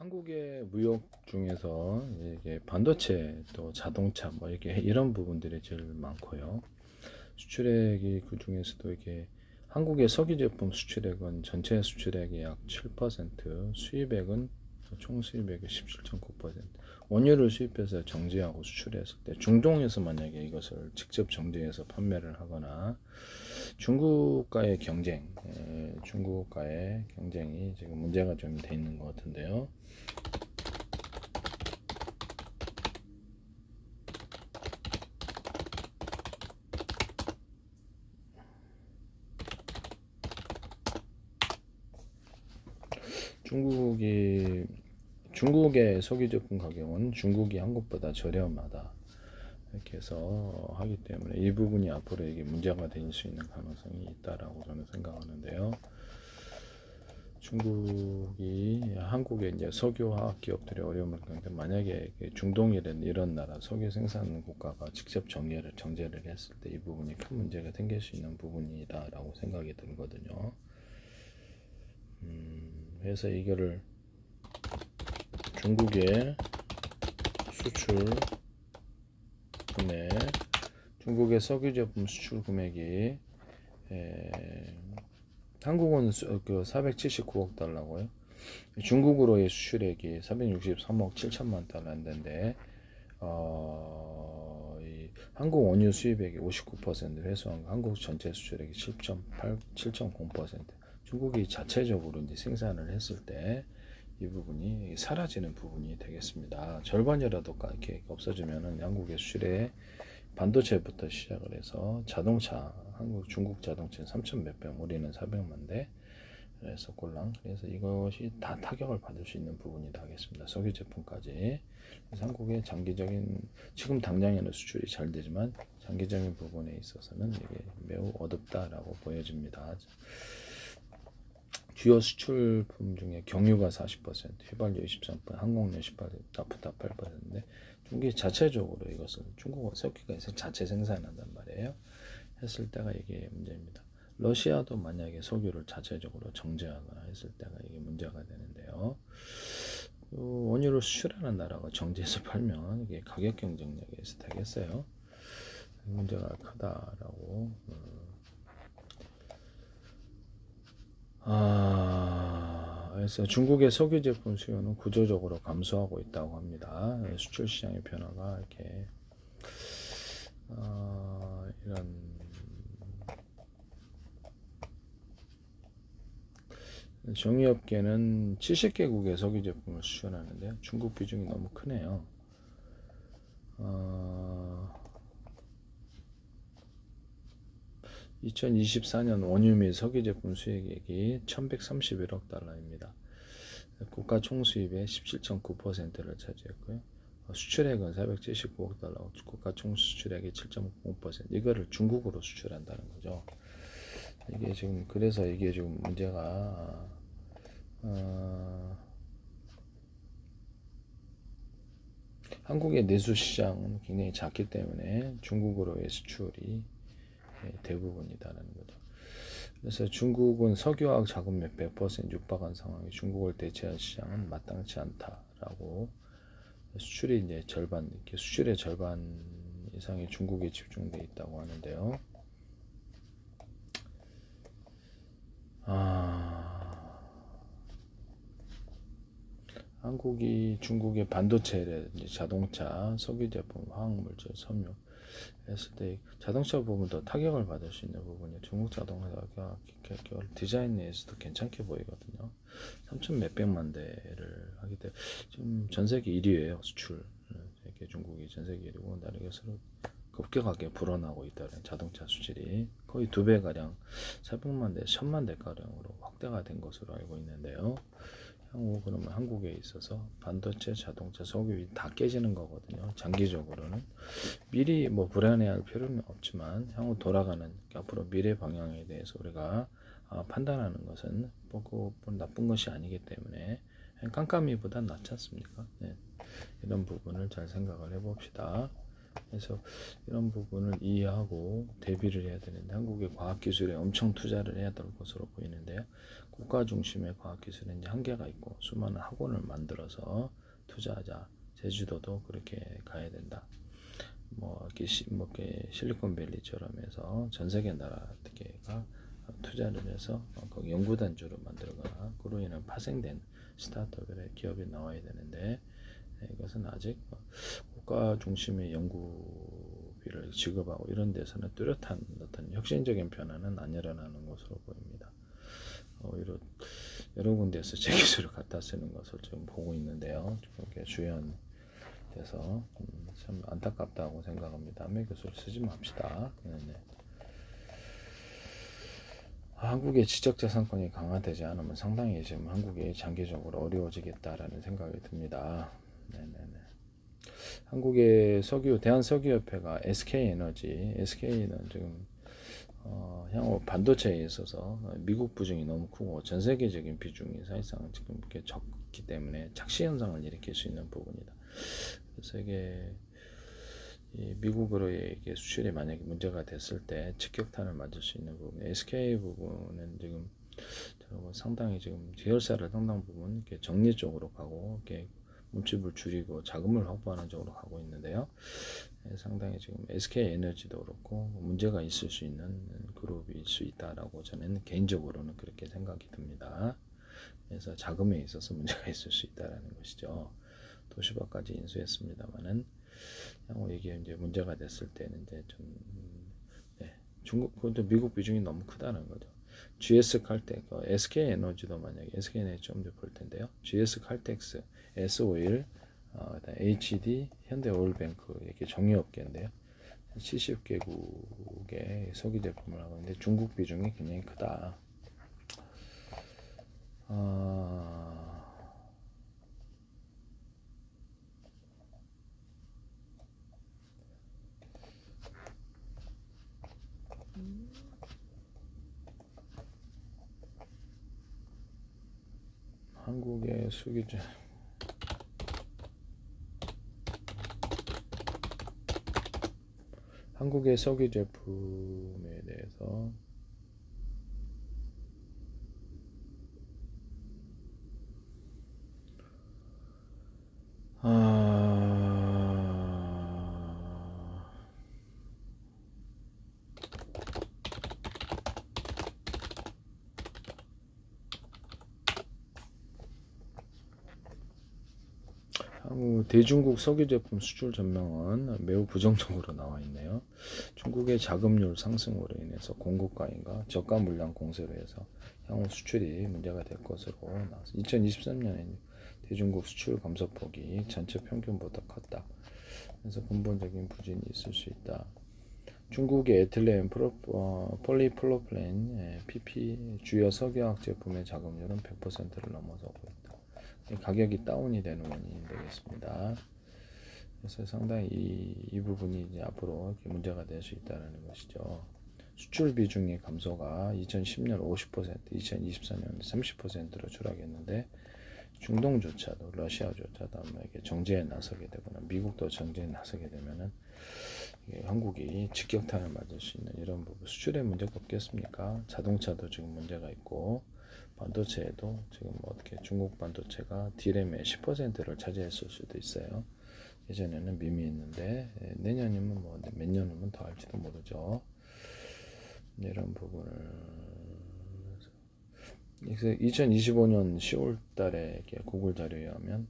한국의 무역 중에서 이게 반도체 또 자동차 뭐 이게 이런 부분들이 제일 많고요. 수출액이 그 중에서도 이게 한국의 석유 제품 수출액은 전체 수출액의 약 7%, 수입액은 총 수입액의 17.9%. 원유를 수입해서 정제하고 수출했을 때 중동에서 만약에 이것을 직접 정제해서 판매를 하거나 중국과의 경쟁이 지금 문제가 좀 돼 있는 것 같은데요. 중국의 석유 제품 가격은 중국이 한국보다 저렴하다 이렇게 해서 하기 때문에 이 부분이 앞으로 이게 문제가 될 수 있는 가능성이 있다라고 저는 생각하는데요. 중국이 한국의 이제 석유화학 기업들이 어려움을 겪는데 만약에 중동이라는 이런 나라 석유 생산 국가가 직접 정제를 했을 때 이 부분이 큰 문제가 생길 수 있는 부분이다라고 생각이 들거든요. 그래서 이거를 중국의 수출 금액, 중국의 석유 제품 수출 금액이 한국은 그 479억 달러고요. 중국으로의 수출액이 463억 7천만 달러인데 한국 원유 수입액이 59% 회수한 한국 전체 수출액이 7.0%. 중국이 자체적으로 이제 생산을 했을 때 이 부분이 사라지는 부분이 되겠습니다. 절반이라도 이렇게 없어지면은 한국의 수출에 반도체부터 시작을 해서 자동차, 중국 자동차 3천 몇백, 우리는 400만 대. 그래서 그래서 이것이 다 타격을 받을 수 있는 부분이 되겠습니다. 석유 제품까지. 그래서 한국의 장기적인, 지금 당장에는 수출이 잘 되지만 장기적인 부분에 있어서는 이게 매우 어둡다라고 보여집니다. 주요 수출품 중에 경유가 40%, 휘발유 23%, 항공료 18%, 나프타 8%인데 중국이 자체적으로 이것을 중국 석유가 자체 생산한단 말이에요. 했을 때가 이게 문제입니다. 러시아도 만약에 석유를 자체적으로 정제하거나 했을 때가 이게 문제가 되는데요. 원유를 수출하는 나라가 정제해서 팔면 이게 가격 경쟁력에서 되겠어요. 문제가 크다라고. 그래서 중국의 석유 제품 수요는 구조적으로 감소하고 있다고 합니다. 수출 시장의 변화가 이렇게 이런 정유업계는 70개국의 석유 제품을 수출하는데 중국 비중이 너무 크네요. 2024년 원유 및 석유 제품 수익액이 1131억 달러입니다. 국가 총수입의 17.9%를 차지했고요. 수출액은 479억 달러, 국가 총수출액의 7.0%. 이거를 중국으로 수출한다는 거죠. 이게 지금 그래서 이게 지금 문제가 한국의 내수 시장은 굉장히 작기 때문에 중국으로의 수출이 대부분이다라는 거죠. 그래서 중국은 석유화학 자금의 100% 육박한 상황이 중국을 대체할 시장은 마땅치 않다라고 수출이 이제 수출의 절반 이상이 중국에 집중돼 있다고 하는데요. 한국이 중국의 반도체라든지 자동차, 석유 제품, 화학물질, 섬유 했을 때 자동차 부분도 타격을 받을 수 있는 부분이 중국 자동차가 디자인 내에서도 괜찮게 보이거든요. 3천 몇백만 대를 하기 때문에 지금 전 세계 1위예요. 수출. 이게 중국이 전 세계 1위고 나르게 서로 급격하게 불어나고 있다는 자동차 수출이 거의 2배가량 400만 대, 1000만 대가량으로 확대가 된 것으로 알고 있는데요. 향후 그러면 한국에 있어서 반도체, 자동차, 석유이 다 깨지는 거거든요. 장기적으로는 미리 뭐 불안해할 필요는 없지만 향후 돌아가는 앞으로 미래 방향에 대해서 우리가 판단하는 것은 뭐 나쁜 것이 아니기 때문에 깜깜이보다 낫지 않습니까? 네. 이런 부분을 잘 생각을 해봅시다. 그래서 이런 부분을 이해하고 대비를 해야 되는데 한국의 과학기술에 엄청 투자를 해야 될 것으로 보이는데요. 국가 중심의 과학기술은 이제 한계가 있고 수많은 학원을 만들어서 투자하자. 제주도도 그렇게 가야 된다. 뭐 이렇게 실리콘밸리처럼 해서 전 세계 나라가 투자를 해서 거기 연구단지로 만들거나 그로 인한 파생된 스타트업의 기업이 나와야 되는데 이것은 아직 국가 중심의 연구비를 지급하고 이런 데서는 뚜렷한 어떤 혁신적인 변화는 안 일어나는 것으로 보입니다. 오히려 여러 군데에서 제 기술을 갖다 쓰는 것을 지금 보고 있는데요. 이렇게 주연돼서 참 안타깝다고 생각합니다. 남의 기술을 쓰지 맙시다. 네네. 한국의 지적재산권이 강화되지 않으면 상당히 지금 한국이 장기적으로 어려워지겠다라는 생각이 듭니다. 네네네. 한국의 대한석유협회가 SK는 지금 향후 반도체에 있어서 미국 비중이 너무 크고 전 세계적인 비중이 사실상 지금 이렇게 적기 때문에 착시 현상을 일으킬 수 있는 부분이다. 그래서 이게 미국으로의 수출이 만약에 문제가 됐을 때 직격탄을 맞을 수 있는 부분, SK 부분은 지금 상당히 지금 계열사를 상당 부분 이렇게 정리 쪽으로 가고 이렇게 몸집을 줄이고 자금을 확보하는 쪽으로 가고 있는데요. 상당히 지금 SK 에너지도 그렇고 문제가 있을 수 있는 그룹일 수 있다라고 저는 개인적으로는 그렇게 생각이 듭니다. 그래서 자금에 있어서 문제가 있을 수 있다라는 것이죠. 도시바까지 인수했습니다만은 향후 이게 이제 문제가 됐을 때는 이제 좀 중국 그것도 미국 비중이 너무 크다는 거죠. GS 칼텍, SK 에너지도 만약에 SK 에너지 좀 더 볼 텐데요. GS 칼텍스, S-오일, HD, 현대오일뱅크 이렇게 정유업계인데요. 70개국의 석유 제품을 하고 있는데 중국 비중이 굉장히 크다. 한국의 석유 제품에 대해서 대중국 석유 제품 수출 전망은 매우 부정적으로 나와 있네요. 중국의 자금률 상승으로 인해서 공급 과잉과 저가 물량 공세로 해서 향후 수출이 문제가 될 것으로 나와서 2023년에 대중국 수출 감소폭이 전체 평균보다 컸다. 그래서 근본적인 부진이 있을 수 있다. 중국의 에틸렌, 폴리프로필렌, PP 주요 석유화학 제품의 자금률은 100%를 넘어서고 있다. 가격이 다운이 되는 원인이 되겠습니다. 그래서 상당히 이 부분이 이제 앞으로 문제가 될 수 있다는 것이죠. 수출 비중의 감소가 2010년 50%, 2024년 30%로 추락했는데 중동조차도 러시아조차도 아마 이게 정제에 나서게 되거나 미국도 정제에 나서게 되면은 한국이 직격탄을 맞을 수 있는 이런 부분 수출에 문제가 없겠습니까? 자동차도 지금 문제가 있고 반도체에도 지금 어떻게 중국 반도체가 D램의 10%를 차지했을 수도 있어요. 예전에는 미미했는데 내년이면 뭐 몇 년 후면 더 할지도 모르죠. 이런 부분을 그래서 2025년 10월 달에 구글 자료에 의하면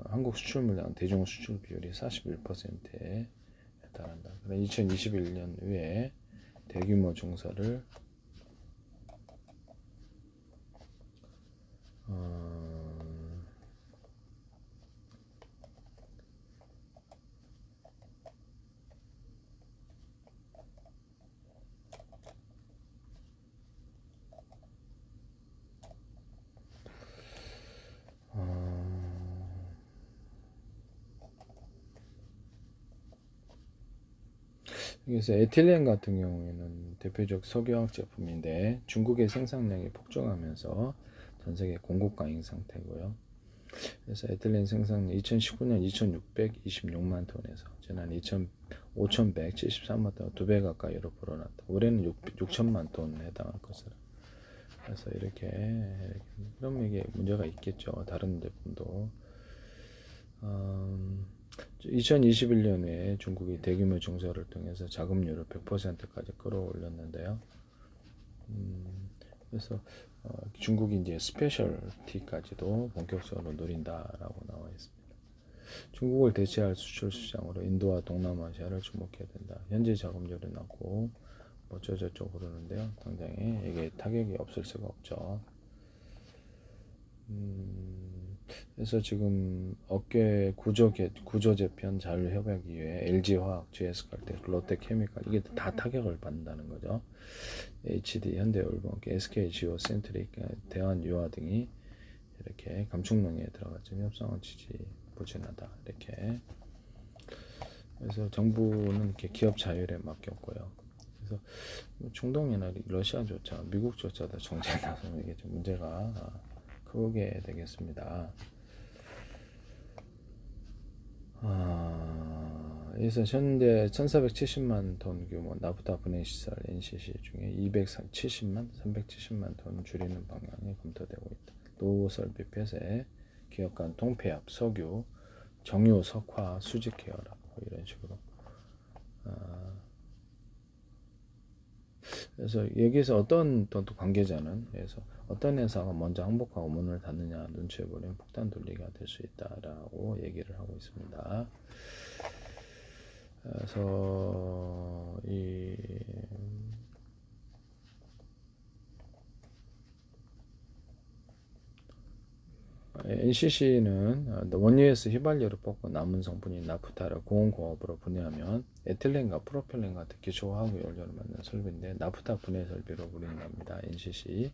한국 수출 물량 대중 수출 비율이 41%에 달한다. 2021년 후에 대규모 증설을 그래서 에틸렌 같은 경우에는 대표적 석유화학 제품인데 중국의 생산량이 폭증하면서 전 세계 공급 과잉 상태고요. 그래서 에틸렌 생산량 2019년 2,626만 톤에서 지난 5,173만 톤, 2배 가까이로 불어났다. 올해는 6천만 톤에 해당할 것으로. 그래서 이렇게 그럼 이게 문제가 있겠죠. 다른 제품도. 2021년에 중국이 대규모 증설을 통해서 자금률을 100%까지 끌어올렸는데요. 그래서 중국이 이제 스페셜티까지도 본격적으로 노린다라고 나와 있습니다. 중국을 대체할 수출 시장으로 인도와 동남아시아를 주목해야 된다. 현재 자금률이 낮고 뭐 저쪽 그러는데요. 당장에 이게 타격이 없을 수가 없죠. 그래서 지금 업계 구조 재편 자율 협약 이외에 LG화학, GS칼텍, 롯데케미칼 이게 다 타격을 받는다는 거죠. HD, 현대올본, SK, 지오, 센트릭, 대한유화 등이 이렇게 감축론에 들어갔지만 협상은 지지부진하다 이렇게. 그래서 정부는 이렇게 기업 자율에 맡겼고요. 그래서 중동이나 러시아조차, 미국조차도 정책에 나서면 이게 좀 문제가 크게 되겠습니다. 그래서 현재 1470만 톤 규모 나프타 분해 시설 NCC 중에 270만, 370만 톤 줄이는 방향이 검토되고 있다. 노후 설비 폐쇄, 기업 간 통폐합, 석유, 정유, 석화, 수직 계열화 이런 식으로. 그래서 여기서 어떤 또 관계자는 그래서 어떤 회사가 먼저 항복하고 문을 닫느냐 눈치를 보면 폭탄 돌리기가 될 수 있다라고 얘기를 하고 있습니다. 그래서 이 NCC는 원유에서 휘발유를 뽑고 남은 성분인 나프타를 고온공업으로 분해하면 에틸렌과 프로펠렌 같은 기초화학 연료를 만드는 설비인데 나프타 분해 설비로 불린답니다. NCC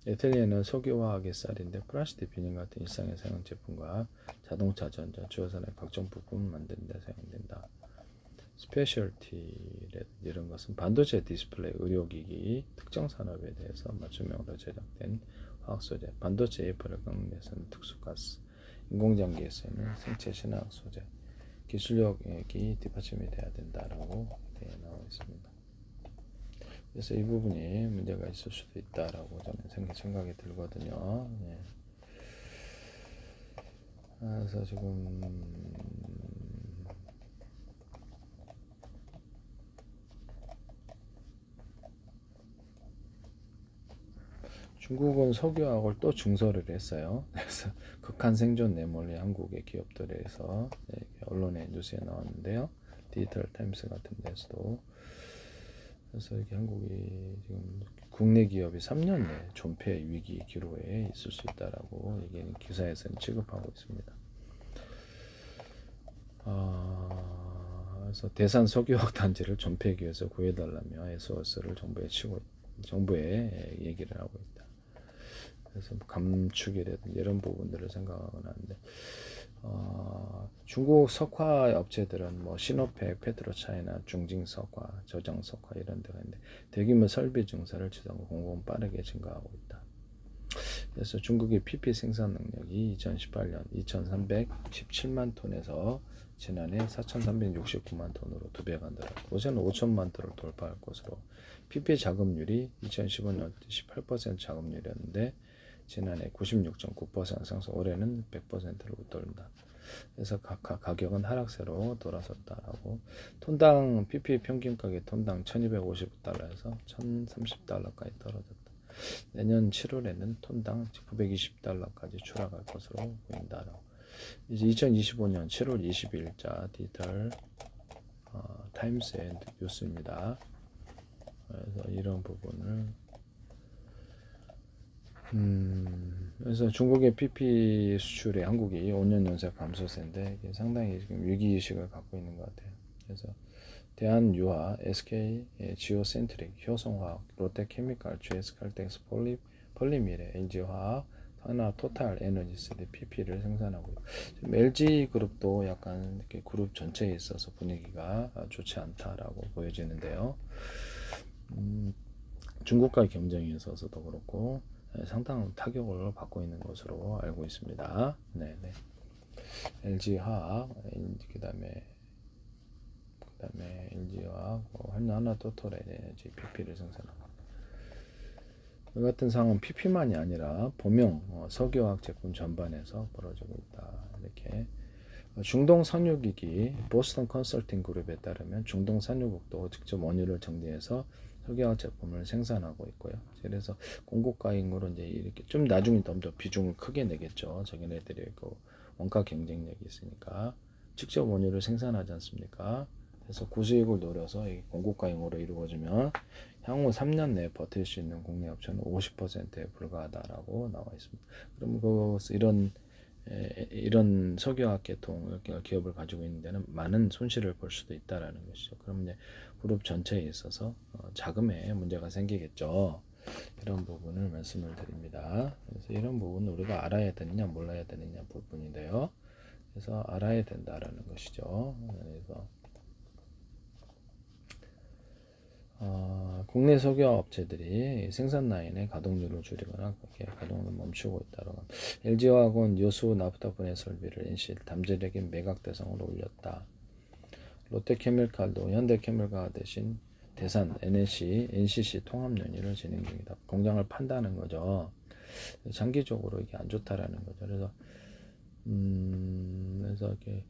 에틸렌은 석유화학의 쌀인데 플라스틱 비닐 같은 일상에 사용 제품과 자동차, 전자, 주요산의 각종 부품 만드는 데 사용된다. 스페셜티 이런 것은 반도체 디스플레이, 의료기기, 특정 산업에 대해서 맞춤형으로 제작된 화학소재, 반도체 AF를 깎는 데서는 특수가스, 인공장비에서는 생체 신화학 소재, 기술력이 뒷받침이 돼야 된다라고 나와 있습니다. 그래서 이 부분이 문제가 있을 수도 있다라고 저는 생각이 들거든요. 네. 그래서 지금 중국은 석유화학을 또 증설을 했어요. 그래서 극한 생존 내몰래 한국의 기업들에서 언론에 뉴스에 나왔는데요. 디지털 타임스 같은 데서도. 그래서 이렇게 한국이 지금 국내 기업이 3년 내 존폐 위기 기로에 있을 수 있다라고 이게 기사에서는 취급하고 있습니다. 그래서 대산 석유화학 단지를 존폐하기 위해서 구해달라며 SOS를 정부에 얘기를 하고 있다. 그래서 감축이라든지 이런 부분들을 생각하곤 하는데 중국 석화 업체들은 뭐 시노펙, 페트로차이나, 중징석화, 저장석화 이런 데가 있는데 대규모 설비 증설을 추진하고 공급은 빠르게 증가하고 있다. 그래서 중국의 PP 생산 능력이 2018년 2,317만 톤에서 지난해 4,369만 톤으로 2배가 늘었고 올해는 5천만 톤을 돌파할 것으로 PP 자금률이 2015년 18% 자금률이었는데 지난해 96.9% 상승, 올해는 100%를 웃돌린다. 그래서 가격은 하락세로 돌아섰다라고. 톤당 PP 평균 가격 톤당 1,250달러에서 1,030달러까지 떨어졌다. 내년 7월에는 톤당 920달러까지 추락할 것으로 보인다라고. 이제 2025년 7월 20일자 디지털 타임스의 뉴스입니다. 그래서 이런 부분을 그래서 중국의 PP 수출에 한국이 5년 연속 감소세인데 상당히 지금 위기의식을 갖고 있는 것 같아요. 그래서 대한유화, SK, 지오센트릭, 효성화학, 롯데케미칼, GS칼텍스, 폴리미래, NG화학, 하나 토탈 에너지스 PP를 생산하고 있고 지금 LG그룹도 약간 이렇게 그룹 전체에 있어서 분위기가 좋지 않다라고 보여지는데요. 중국과의 경쟁에 있어서도 그렇고 상당한 타격을 받고 있는 것으로 알고 있습니다. 네네. LG화학, 그 다음에 그다음에 LG화학, 하나토탈에너지 PP를 생산하고. 이 같은 상황은 PP만이 아니라 범용 석유화학 제품 전반에서 벌어지고 있다. 이렇게. 중동 산유기기 보스턴 컨설팅 그룹에 따르면 중동 산유국도 직접 원유를 정리해서 석유화학 제품을 생산하고 있고요. 그래서 공급가잉으로 이제 이렇게 좀 나중에 좀 더 비중을 크게 내겠죠. 자기네들이 그 원가 경쟁력이 있으니까 직접 원유를 생산하지 않습니까? 그래서 고수익을 노려서 이 공급가잉으로 이루어지면 향후 3년 내에 버틸 수 있는 국내 업체는 50%에 불과하다라고 나와 있습니다. 그럼 이런 석유화학 계통 기업을 가지고 있는 데는 많은 손실을 볼 수도 있다라는 것이죠. 그럼 이제 그룹 전체에 있어서 자금에 문제가 생기겠죠. 이런 부분을 말씀을 드립니다. 그래서 이런 부분은 우리가 알아야 되느냐 몰라야 되느냐 부분인데요. 그래서 알아야 된다라는 것이죠. 그래서 국내 석유화학 업체들이 생산 라인의 가동률을 줄이거나 가동을 멈추고 있다고 합니다. LG화학은 여수 나프타분해 설비를 NCL 담재력인 매각 대상으로 올렸다. 롯데케미칼도 현대케미칼 대신 대산 NCC 통합 연유를 진행 중이다. 공장을 판다는 거죠. 장기적으로 이게 안 좋다라는 거죠. 그래서 이렇게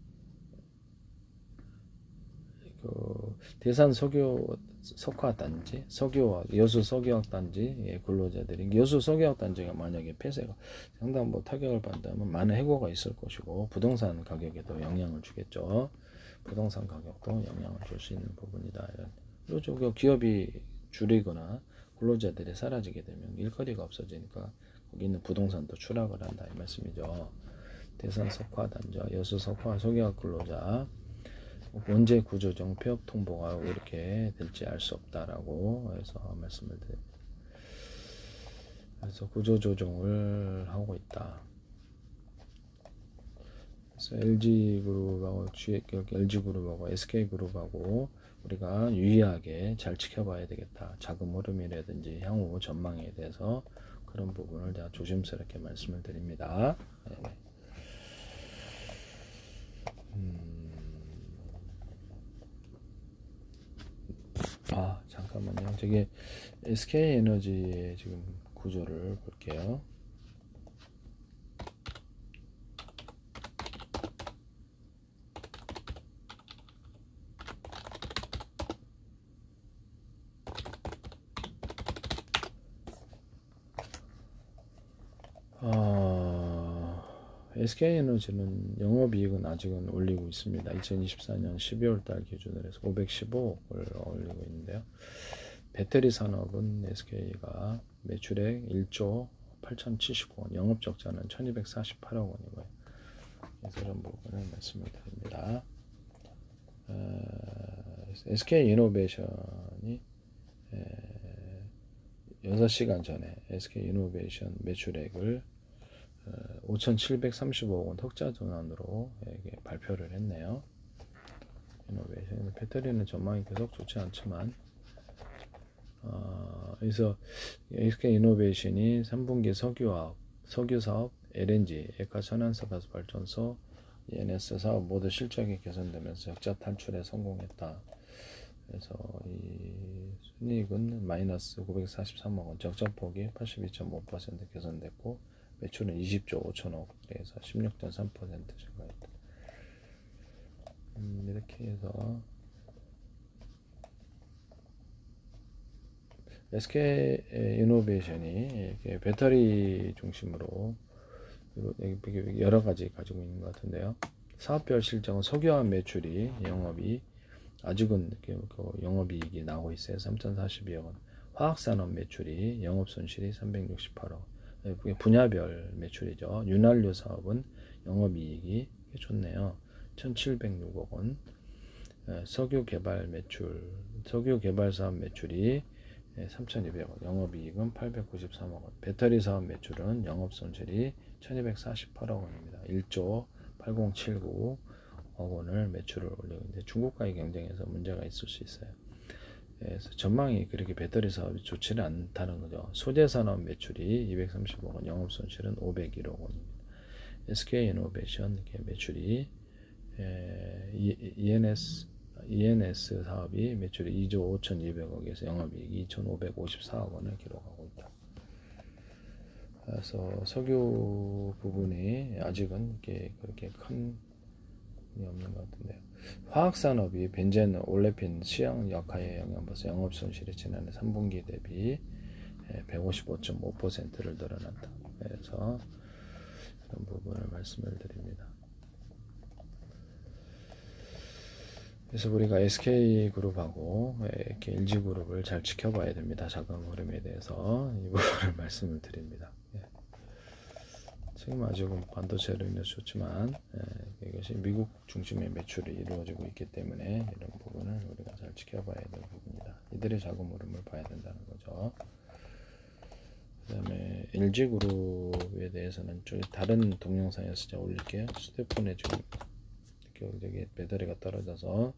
대산 석유 석화단지, 석유화학, 여수 석유화학 단지 근로자들이 여수 석유화학 단지가 만약에 폐쇄가 상당 타격을 받는다면 많은 해고가 있을 것이고 부동산 가격에도 영향을 주겠죠. 부동산 가격도 영향을 줄 수 있는 부분이다. 그리고 기업이 줄이거나 근로자들이 사라지게 되면 일거리가 없어지니까 거기 있는 부동산도 추락을 한다 이 말씀이죠. 대산 석화단지와 여수 석화 석유화학 근로자 언제 구조조정 폐업 통보가 이렇게 될지 알 수 없다라고 해서 말씀을 드립니다. 그래서 구조조정을 하고 있다. 그래서 LG그룹하고 SK그룹하고 우리가 유의하게 잘 지켜봐야 되겠다. 자금 흐름이라든지 향후 전망에 대해서 그런 부분을 제가 조심스럽게 말씀을 드립니다. 네. 잠깐만요. 저게 SK에너지의 지금 구조를 볼게요. SK에너지는 영업이익은 아직은 올리고 있습니다. 2024년 12월 달 기준으로 해서 515억을 올리고 있는데요. 배터리 산업은 SK가 매출액 1조 8,079원, 영업적자는 1,248억 원이고요. 그래서 이런 부분을 말씀을 드립니다. SK이노베이션이 6시간 전에 SK이노베이션 매출액을 5,735억 원 흑자 전환으로 발표를 했네요. 이노베이션 배터리는 전망이 계속 좋지 않지만 그래서 SK 이노베이션이 3분기 석유 사업, LNG, 액화 천연석 가스 발전소, ENS 사업 모두 실적이 개선되면서 적자 탈출에 성공했다. 그래서 이 순이익은 마이너스 943억 원, 적자폭이 82.5% 개선됐고 매출은 20조 5천억, 그래서 16.3% 증가했다. 이렇게 해서 SK 이노베이션이 이렇게 배터리 중심으로 여러 가지 가지고 있는 것 같은데요. 사업별 실적은 석유화학 매출이 영업이 아직은 영업이익이 나오고 있어요. 3,042억 원. 화학산업 매출이 영업손실이 368억. 분야별 매출이죠. 윤활유 사업은 영업이익이 좋네요. 1,706억 원. 석유 개발 사업 매출이 3,200원, 영업이익은 893억 원. 배터리 사업 매출은 영업손실이 1,248억 원입니다. 1조 8079억 원을 매출을 올리고 있는데 중국과의 경쟁에서 문제가 있을 수 있어요. 그래서 전망이 그렇게 배터리 사업이 좋지는 않다는 거죠. 소재 산업 매출이 230억 원, 영업 손실은 501억 원입니다. SK 이노베이션 매출이 ENS ENS 사업이 매출이 2조 5,200억에서 영업이익 2,554억 원을 기록하고 있다. 그래서 석유 부분이 아직은 그렇게 큰 이 없는 것 같은데요. 화학산업이 벤젠, 올레핀 시장 약화에 영향받아서 영업손실이 지난해 3분기 대비 155.5%를 늘어났다. 그래서 이런 부분을 말씀을 드립니다. 그래서 우리가 SK그룹하고 이렇게 LG그룹을 잘 지켜봐야 됩니다. 자금 흐름에 대해서 이 부분을 말씀을 드립니다. 지금 아직은 반도체로 인해서 좋지만 이것이 미국 중심의 매출이 이루어지고 있기 때문에 이런 부분을 우리가 잘 지켜봐야 될 부분이다. 이들의 자금 흐름을 봐야 된다는 거죠. 그 다음에 LG그룹에 대해서는 좀 다른 동영상에서 제가 올릴게요. 휴대폰에 지금 여기 배터리가 떨어져서